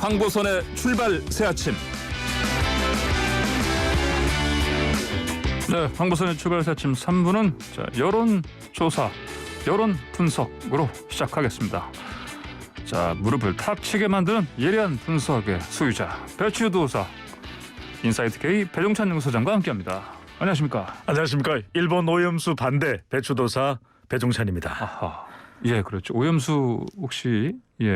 황보선의 출발 새 아침. 네, 황보선의 출발 새 아침 3부는 여론조사, 여론 분석으로 시작하겠습니다. 자, 무릎을 탁 치게 만드는 예리한 분석의 수유자 배추도사 인사이트 K 배종찬 연구소장과 함께합니다. 안녕하십니까? 안녕하십니까? 일본 오염수 반대 배추도사 배종찬입니다. 아하, 예, 그렇죠. 오염수 혹시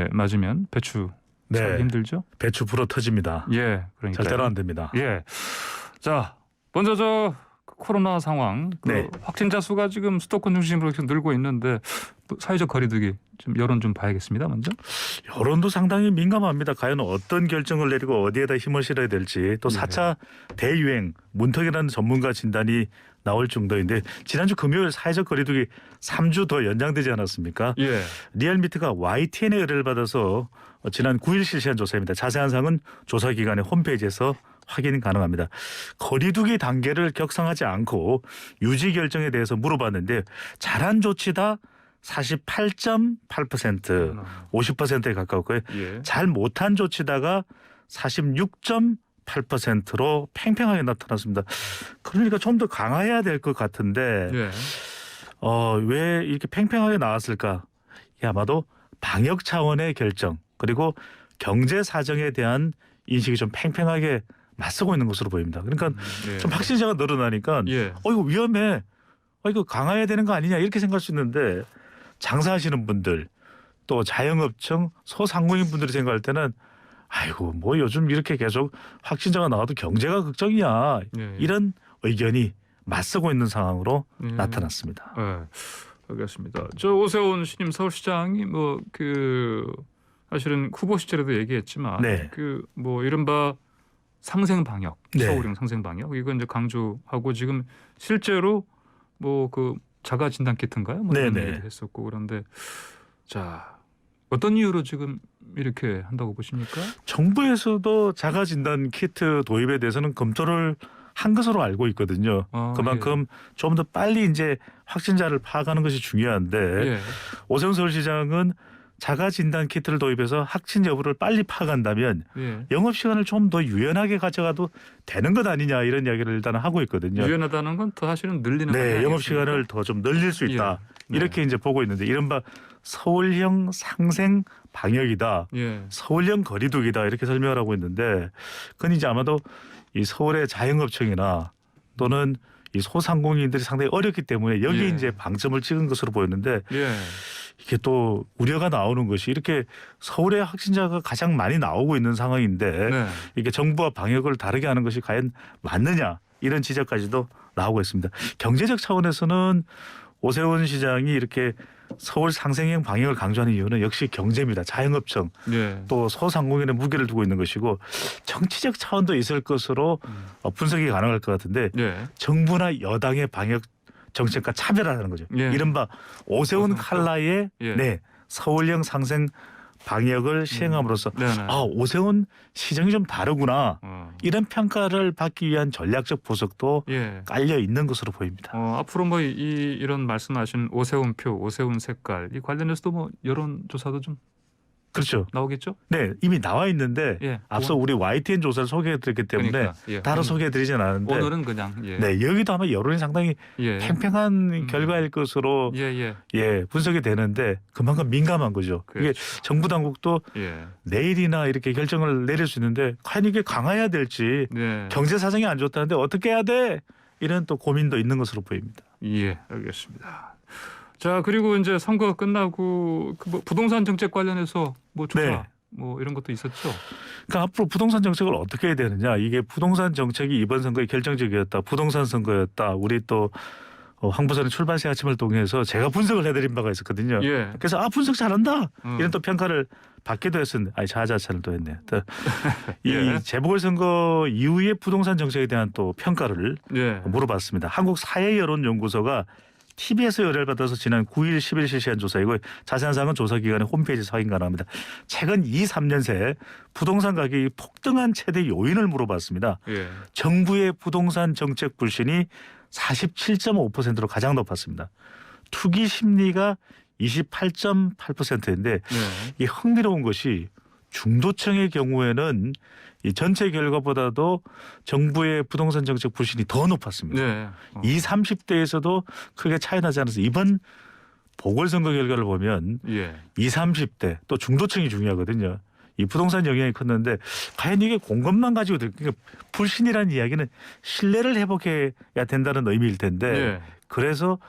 맞으면 배추 참 힘들죠? 배추 불어 터집니다. 예, 그러니까 절대로 안 됩니다. 예, 자, 먼저 코로나 상황, 확진자 수가 지금 수도권 중심으로 늘고 있는데 사회적 거리두기 좀 여론 좀 봐야겠습니다. 먼저 여론도 상당히 민감합니다. 과연 어떤 결정을 내리고 어디에다 힘을 실어야 될지 또 4차 대유행 문턱이라는 전문가 진단이 나올 정도인데 지난주 금요일 사회적 거리두기 3주 더 연장되지 않았습니까? 예. 리얼미터가 YTN의 의뢰를 받아서 지난 9일 실시한 조사입니다. 자세한 사항은 조사기관의 홈페이지에서 확인 가능합니다. 거리두기 단계를 격상하지 않고 유지 결정에 대해서 물어봤는데 잘한 조치다 48.8%, 50%에 가까웠고요. 예. 잘 못한 조치다가 46.8%로 팽팽하게 나타났습니다. 그러니까 좀 더 강화해야 될 것 같은데 예. 왜 이렇게 팽팽하게 나왔을까? 아마도 방역 차원의 결정 그리고 경제 사정에 대한 인식이 좀 팽팽하게 맞서고 있는 것으로 보입니다. 그러니까 좀 확진자가 늘어나니까 이거 위험해. 이거 강화해야 되는 거 아니냐 이렇게 생각할 수 있는데 장사하시는 분들 또 자영업청 소상공인 분들이 생각할 때는 아이고 뭐 요즘 이렇게 계속 확진자가 나와도 경제가 걱정이야. 이런 의견이 맞서고 있는 상황으로 나타났습니다. 알겠습니다. 저 오세훈 신임 서울시장이 사실은 후보 시절에도 얘기했지만 이른바 상생 방역, 서울형 상생 방역 이건 이제 강조하고 지금 실제로 자가 진단 키트인가요? 이런 얘기도 했었고 그런데 자 어떤 이유로 지금 이렇게 한다고 보십니까? 정부에서도 자가 진단 키트 도입에 대해서는 검토를 한 것으로 알고 있거든요. 그만큼 좀 더 빨리 이제 확진자를 파악하는 것이 중요한데 오세훈 서울시장은 자가 진단 키트를 도입해서 확진 여부를 빨리 파악한다면 영업 시간을 좀 더 유연하게 가져가도 되는 것 아니냐 이런 이야기를 일단 하고 있거든요. 유연하다는 건 더 사실은 늘리는 거예요. 영업 시간을 더 좀 늘릴 수 있다. 이렇게 이제 보고 있는데 이른바 서울형 상생 방역이다. 서울형 거리두기다 이렇게 설명을 하고 있는데 그건 이제 아마도 이 서울의 자영업청이나 또는 이 소상공인들이 상당히 어렵기 때문에 여기에 이제 방점을 찍은 것으로 보였는데 이게 또 우려가 나오는 것이 이렇게 서울의 확진자가 가장 많이 나오고 있는 상황인데 이게 정부와 방역을 다르게 하는 것이 과연 맞느냐 이런 지적까지도 나오고 있습니다. 경제적 차원에서는 오세훈 시장이 이렇게 서울 상생형 방역을 강조하는 이유는 역시 경제입니다. 자영업청 또 소상공인의 무게를 두고 있는 것이고 정치적 차원도 있을 것으로 분석이 가능할 것 같은데 정부나 여당의 방역 정책과 차별화하는 거죠. 이른바 오세훈 칼라의 서울형 상생 방역을 시행함으로써 오세훈 시정이 좀 다르구나 이런 평가를 받기 위한 전략적 보석도 깔려 있는 것으로 보입니다. 앞으로 이런 말씀하신 오세훈표, 오세훈 색깔 이 관련해서도 여론조사도 좀 그렇죠. 나오겠죠? 네, 이미 나와 있는데 앞서 우리 YTN 조사를 소개해드렸기 때문에 따로 소개해드리진 않았는데 오늘은 그냥 여기도 아마 여론이 상당히 팽팽한 결과일 것으로 분석이 되는데 그만큼 민감한 거죠. 이게 정부 당국도 내일이나 이렇게 결정을 내릴 수 있는데 과연 이게 강화해야 될지 경제 사정이 안 좋다는데 어떻게 해야 돼? 이런 또 고민도 있는 것으로 보입니다. 알겠습니다. 자, 그리고 이제 선거가 끝나고 부동산 정책 관련해서 조사 이런 것도 있었죠. 그러니까 앞으로 부동산 정책을 어떻게 해야 되느냐. 이게 부동산 정책이 이번 선거에 결정적이었다. 부동산 선거였다. 우리 또 황보선의 출발 새 아침을 통해서 제가 분석을 해드린 바가 있었거든요. 그래서 분석 잘한다. 이런 또 평가를 받기도 했었는데 자아자찬을 또 했네요. 또 이 재보궐선거 이후의 부동산 정책에 대한 또 평가를 물어봤습니다. 한국사회여론연구소가 TBS 의뢰를 받아서 지난 9일, 10일 실시한 조사이고 자세한 사항은 조사기관의 홈페이지에서 확인 가능합니다. 최근 2, 3년 새 부동산 가격이 폭등한 최대 요인을 물어봤습니다. 정부의 부동산 정책 불신이 47.5%로 가장 높았습니다. 투기 심리가 28.8%인데 이 흥미로운 것이 중도층의 경우에는 이 전체 결과보다도 정부의 부동산 정책 불신이 더 높았습니다. 네. 20, 30대에서도 크게 차이 나지 않아서 이번 보궐선거 결과를 보면 예. 20, 30대 또 중도층이 중요하거든요. 이 부동산 영향이 컸는데 과연 이게 공급만 가지고 그러니까 불신이라는 이야기는 신뢰를 회복해야 된다는 의미일 텐데 예. 그래서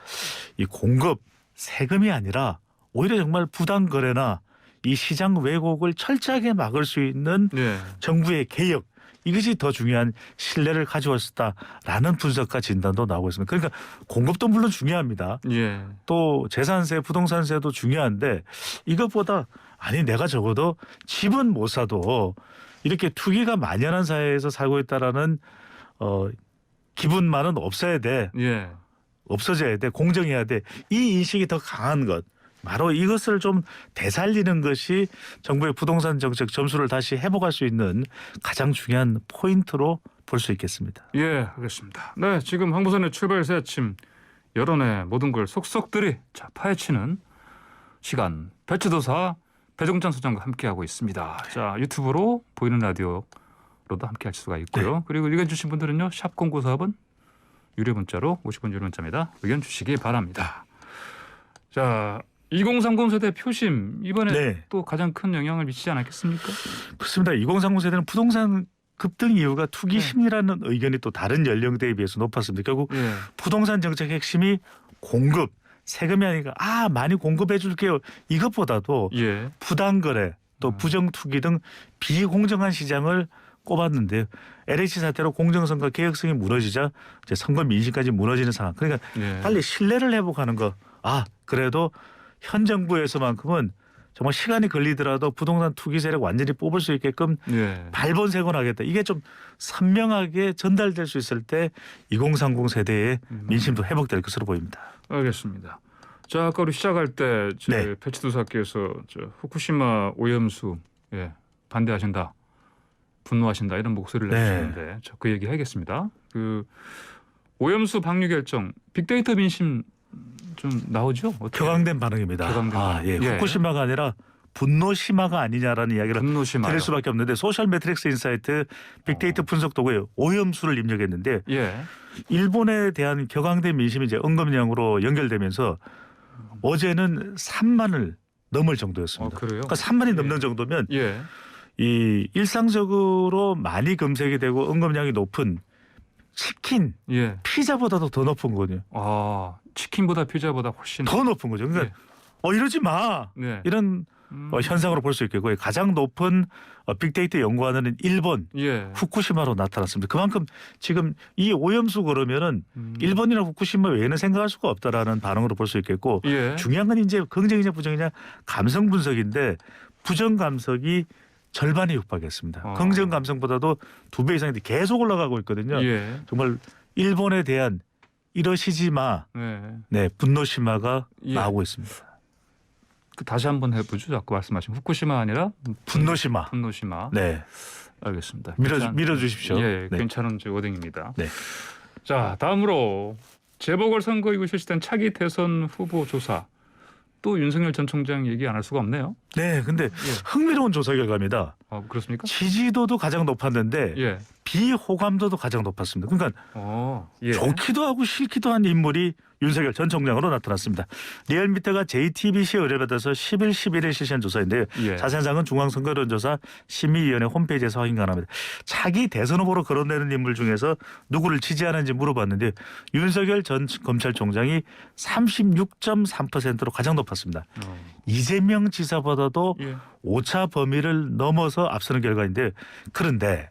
이 공급 세금이 아니라 오히려 정말 부당 거래나 이 시장 왜곡을 철저하게 막을 수 있는 예. 정부의 개혁 이것이 더 중요한 신뢰를 가져왔다라는 분석과 진단도 나오고 있습니다. 그러니까 공급도 물론 중요합니다. 예. 또 재산세, 부동산세도 중요한데 이것보다 아니 내가 적어도 집은 못 사도 이렇게 투기가 만연한 사회에서 살고 있다라는 기분만은 없어야 돼. 예. 없어져야 돼. 공정해야 돼. 이 인식이 더 강한 것. 바로 이것을 좀 되살리는 것이 정부의 부동산 정책 점수를 다시 회복할 수 있는 가장 중요한 포인트로 볼 수 있겠습니다. 예, 알겠습니다. 네, 지금 황보선의 출발 새 아침 여론의 모든 걸 속속들이 파헤치는 시간 배치도사 배종찬 소장과 함께하고 있습니다. 자, 유튜브로 보이는 라디오로도 함께할 수가 있고요. 네. 그리고 의견 주신 분들은요. 샵 0944번 유료 문자로 50원 유료 문자입니다. 의견 주시기 바랍니다. 자, 2030 세대 표심 이번에 네. 또 가장 큰 영향을 미치지 않았겠습니까? 그렇습니다. 2030 세대는 부동산 급등 이유가 투기 네. 심리라는 의견이 또 다른 연령대에 비해서 높았습니다. 결국 예. 부동산 정책 핵심이 공급, 세금이 아니라 많이 공급해 줄게요. 이것보다도 예. 부당거래 또 부정투기 등 비공정한 시장을 꼽았는데요. LH 사태로 공정성과 개혁성이 무너지자 이제 선거 민심까지 무너지는 상황. 그러니까 예. 빨리 신뢰를 회복하는 거. 그래도 현 정부에서만큼은 정말 시간이 걸리더라도 부동산 투기 세력 완전히 뽑을 수 있게끔 예. 발본색원하겠다. 이게 좀 선명하게 전달될 수 있을 때 2030 세대의 민심도 회복될 것으로 보입니다. 알겠습니다. 자, 아까 우리 시작할 때 네. 배치도사께서 후쿠시마 오염수 반대하신다, 분노하신다 이런 목소리를 네. 내주셨는데 저 그 얘기 하겠습니다. 그 오염수 방류 결정 빅데이터 민심 좀 나오죠? 어떻게? 격앙된 반응입니다. 격앙된 반응. 예. 후쿠시마가 아니라 분노시마가 아니냐라는 이야기를 분노시마요. 드릴 수밖에 없는데 소셜 매트릭스 인사이트 빅데이터 분석 도구에 오염수를 입력했는데 예. 일본에 대한 격앙된 민심이 이제 언급량으로 연결되면서 어제는 3만을 넘을 정도였습니다. 그래요? 그러니까 3만이 넘는 정도면 예. 이 일상적으로 많이 검색이 되고 언급량이 높은 치킨, 예. 피자보다도 더 높은 거거든요. 치킨보다 피자보다 훨씬 더 높은 거죠. 그러니까 이러지 마. 네. 이런 현상으로 볼 수 있겠고요. 가장 높은 빅데이터 연구하는 일본 후쿠시마로 나타났습니다. 그만큼 지금 이 오염수 그러면은 일본이나 후쿠시마 외에는 생각할 수가 없다라는 반응으로 볼 수 있겠고 중요한 건 이제 긍정이냐 부정이냐 감성 분석인데 부정 감성이 절반에 육박했습니다. 긍정 감성보다도 2배 이상인데 계속 올라가고 있거든요. 정말 일본에 대한 이러시지 마. 네, 분노시마가 나오고 있습니다. 다시 한번 해보죠. 아까 말씀하신 후쿠시마 아니라 분노시마. 분노시마. 네, 알겠습니다. 밀어주십시오. 예, 네. 괜찮은 워딩입니다. 네. 자, 다음으로 재보궐선거 이후 실시된 차기 대선 후보 조사. 또 윤석열 전 총장 얘기 안 할 수가 없네요. 네, 근데 흥미로운 조사 결과입니다. 그렇습니까? 지지도도 가장 높았는데 비호감도도 가장 높았습니다. 그러니까 좋기도 하고 싫기도 한 인물이 윤석열 전 총장으로 나타났습니다. 리얼미터가 JTBC에 의뢰받아서 10일, 11일 실시한 조사인데요. 자세한 사항은 중앙선거론조사 심의위원회 홈페이지에서 확인 가능합니다. 차기 대선 후보로 거론되는 인물 중에서 누구를 지지하는지 물어봤는데 윤석열 전 검찰총장이 36.3%로 가장 높았습니다. 이재명 지사보다도 오차 범위를 넘어서 앞서는 결과인데 그런데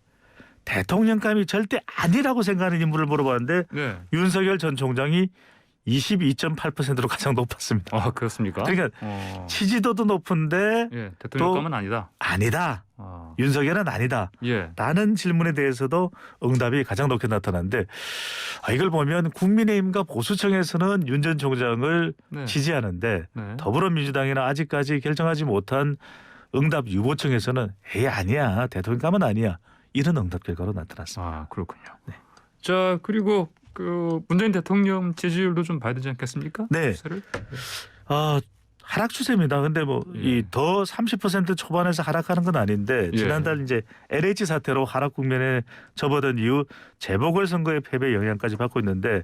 대통령감이 절대 아니라고 생각하는 인물을 물어봤는데 윤석열 전 총장이 22.8%로 가장 높았습니다. 그렇습니까? 그러니까 지지도도 높은데 대통령감은 아니다. 아니다. 윤석열은 아니다. 라는 질문에 대해서도 응답이 가장 높게 나타났는데 이걸 보면 국민의힘과 보수층에서는 윤 전 총장을 지지하는데 더불어민주당이나 아직까지 결정하지 못한 응답 유보층에서는 아니야. 대통령감은 아니야. 이런 응답 결과로 나타났습니다. 그렇군요. 네. 자, 그리고 문재인 대통령 지지율도 좀 봐야 되지 않겠습니까? 네. 하락 추세입니다. 근데 뭐 이 더 30% 초반에서 하락하는 건 아닌데 지난달 이제 LH 사태로 하락 국면에 접어든 이후 재보궐선거의 패배 영향까지 받고 있는데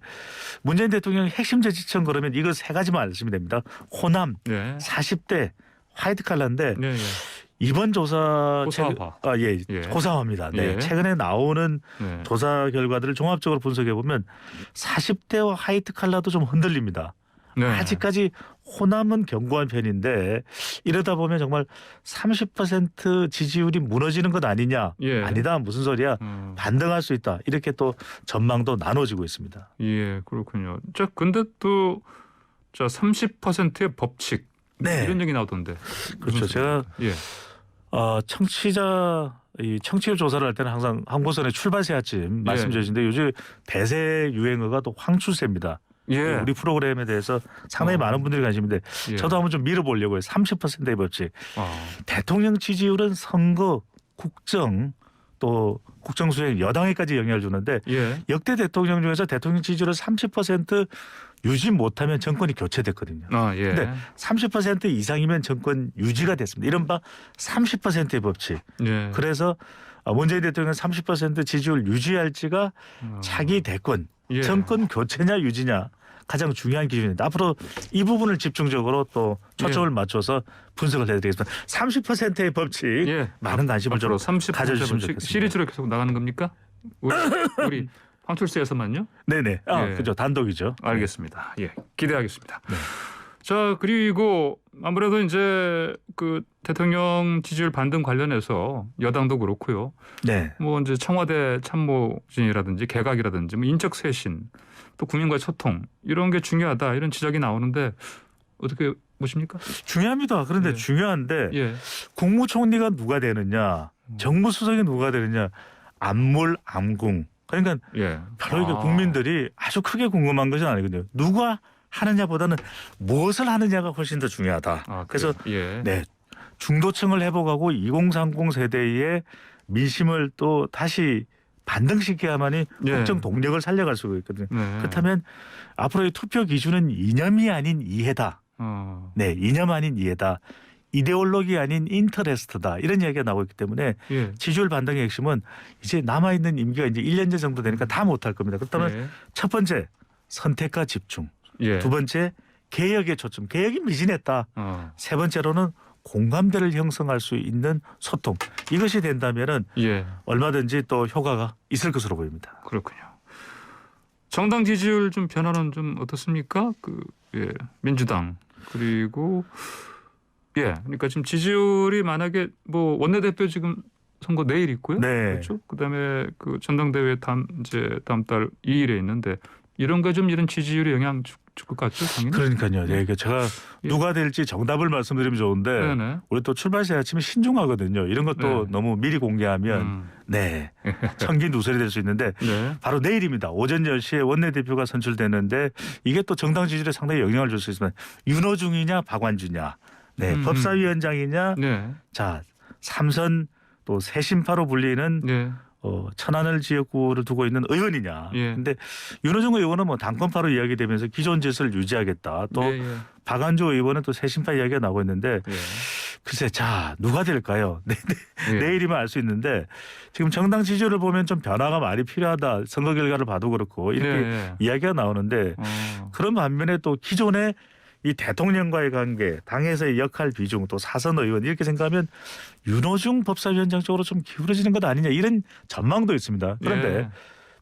문재인 대통령이 핵심 정치청 그러면 이거 세 가지만 아시면 됩니다. 호남, 40대, 화이트 칼라인데 이번 조사 호사화. 호사화입니다. 네. 최근에 나오는 조사 결과들을 종합적으로 분석해 보면 40대와 화이트 칼라도 좀 흔들립니다. 아직까지 호남은 견고한 편인데 이러다 보면 정말 30% 지지율이 무너지는 것 아니냐? 아니다. 무슨 소리야? 반등할 수 있다. 이렇게 또 전망도 나눠지고 있습니다. 예, 그렇군요. 자, 근데 또 30%의 법칙 이런 얘기 나오던데. 그렇죠. 제가 청취율 조사를 할 때는 항상 항보선의 출발세 아침 말씀드리는데 요즘 대세 유행어가 또 황추세입니다. 우리 프로그램에 대해서 상당히 많은 분들이 관심인데 저도 한번 좀 밀어보려고요. 30%의 법칙. 대통령 지지율은 선거, 국정 또 국정 수행 여당에까지 영향을 주는데 역대 대통령 중에서 대통령 지지율을 30% 유지 못하면 정권이 교체됐거든요. 그런데 30% 이상이면 정권 유지가 됐습니다. 이른바 30%의 법칙. 그래서 문재인 대통령은 30% 지지율 유지할지가 차기 대권 정권 교체냐 유지냐 가장 중요한 기준입니다. 앞으로 이 부분을 집중적으로 또 초점을 맞춰서 분석을 해드리겠습니다. 30%의 법칙 많은 관심을 좀 가져주시면 좋겠습니다. 시리즈로 계속 나가는 겁니까? 우리 황출세에서만요? 네네. 그죠. 단독이죠. 알겠습니다. 기대하겠습니다. 자, 그리고 아무래도 이제 그 대통령 지지율 반등 관련해서 여당도 그렇고요. 뭐 이제 청와대 참모진이라든지 개각이라든지 뭐 인적 쇄신 또 국민과의 소통 이런 게 중요하다 이런 지적이 나오는데 어떻게 보십니까? 중요합니다. 그런데 중요한데 국무총리가 누가 되느냐, 정무수석이 누가 되느냐, 암물 암궁. 그러니까 별로 이게 국민들이 아주 크게 궁금한 것은 아니거든요. 누가 하느냐보다는 무엇을 하느냐가 훨씬 더 중요하다. 그래서 중도층을 회복하고 2030 세대의 민심을 또 다시 반등시켜야만이 국정 동력을 살려갈 수가 있거든요. 그렇다면 앞으로의 투표 기준은 이념이 아닌 이해다. 이념 아닌 이해다. 이데올로기 아닌 인터레스트다. 이런 이야기가 나오고 있기 때문에 지지율 반등의 핵심은 이제 남아있는 임기가 이제 1년째 정도 되니까 다 못할 겁니다. 그렇다면 첫 번째 선택과 집중. 두 번째 개혁에 초점. 개혁이 미진했다. 세 번째로는 공감대를 형성할 수 있는 소통. 이것이 된다면은 얼마든지 또 효과가 있을 것으로 보입니다. 그렇군요. 정당 지지율 좀 변화는 좀 어떻습니까? 민주당 그리고 그러니까 지금 지지율이 만약에 뭐 원내대표 지금 선거 내일 있고요. 그렇죠? 그다음에 그 전당대회 다음 달 2일에 있는데 이런 거 좀 이런 지지율에 영향 줄 것 같죠, 당연히. 그러니까요. 제가 누가 될지 정답을 말씀드리면 좋은데 우리 또 출발세 아침에 신중하거든요. 이런 것도 너무 미리 공개하면 천기누설이 될 수 있는데 바로 내일입니다. 오전 10시에 원내대표가 선출되는데 이게 또 정당 지지율에 상당히 영향을 줄 수 있으면 윤호중이냐 박완주냐, 법사위원장이냐, 자 3선 또 새신파로 불리는 천안을 지역구를 두고 있는 의원이냐. 근데 윤호중 의원은 뭐 당권파로 이야기되면서 기존 질서를 유지하겠다. 또 박완주 의원은 또 새신파 이야기가 나오고 있는데 글쎄 자 누가 될까요? 내일이면 알 수 있는데 지금 정당 지지율을 보면 좀 변화가 많이 필요하다. 선거 결과를 봐도 그렇고 이렇게 이야기가 나오는데 그런 반면에 또 기존의 이 대통령과의 관계, 당에서의 역할 비중, 또 사선 의원 이렇게 생각하면 윤호중 법사위원장 쪽으로 좀 기울어지는 것 아니냐 이런 전망도 있습니다. 그런데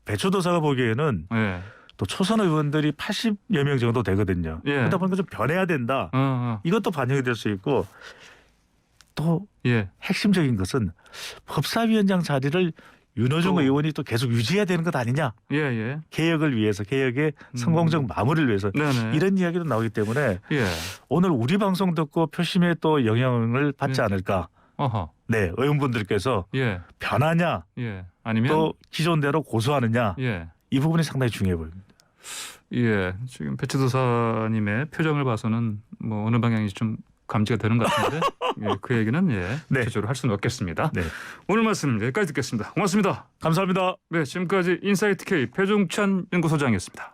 배추도사가 보기에는 또 초선 의원들이 80여 명 정도 되거든요. 그러다 보니까 좀 변해야 된다. 이것도 반영이 될 수 있고 또 핵심적인 것은 법사위원장 자리를 윤호중 의원이 또 계속 유지해야 되는 것 아니냐. 개혁을 위해서, 개혁의 성공적 마무리를 위해서 이런 이야기도 나오기 때문에 오늘 우리 방송 듣고 표심에 또 영향을 받지 않을까. 의원분들께서 변하냐 아니면 또 기존대로 고수하느냐 이 부분이 상당히 중요해 보입니다. 지금 배치도사님의 표정을 봐서는 뭐 어느 방향인지 좀 감지가 되는 것 같은데 그 얘기는 구체적으로 할 수는 없겠습니다. 오늘 말씀 여기까지 듣겠습니다. 고맙습니다. 감사합니다. 지금까지 인사이트 K 배종찬 연구소장이었습니다.